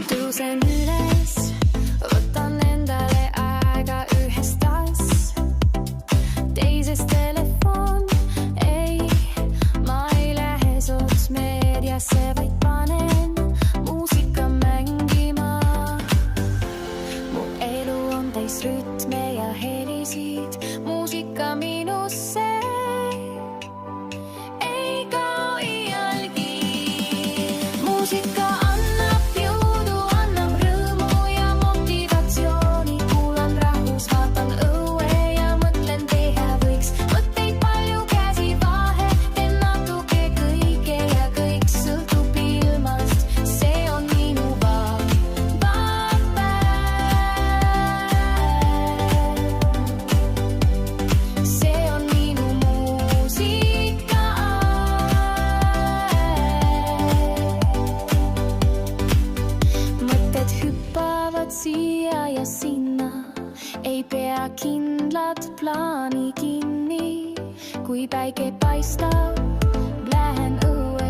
Tõusen üles, võtan endale aega ühes taas, teises telefon. Ei, ma ei lähe sotsmeediasse, vaid panen muusika mängima. Mu elu on täis rütme ja helisid, muusika minusse ei kao iialgi. Muusika annab jõudu, annab rõõmu ja motivatsiooni. Kuulan rahus, vaatan õue ja mõtlen, teha võiks mõtteid palju, käsi vahe, teen natuke kõike ja kõik sõltub ilmast. See on minu vaba päev. See on minu muusika aeg. Mõtted hüppavad siia ja sinna, ei pea kindlat plaani kinni. Kui päike paistab, lähen õue,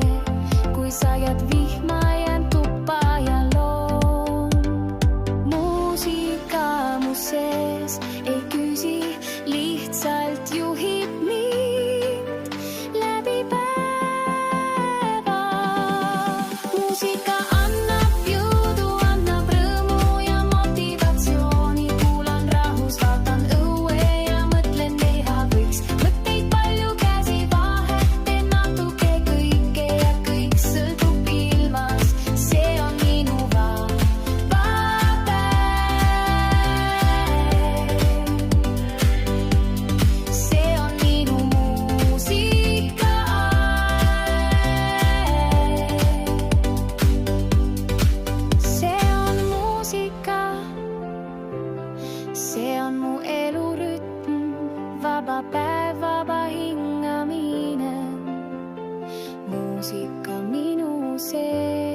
kui sajad vihma, jään tuppa ja loon. Muusika mu sees ei küsi, lihtsalt juhib mind läbi päeva. Muusika annab jõudu, annab rõõmu ja motivatsiooni. Kuulan rahus, vaatan õue ja mõtlen, teha võiks mõtteid palju, käsi vahe, teen natuke kõike ja kõik sõltub ilmast. See on minu vaba päev. See on minu muusika aeg. See on muusika, see on mu elurütm, vaba päev, vaba hingamine. Muusika minu sees.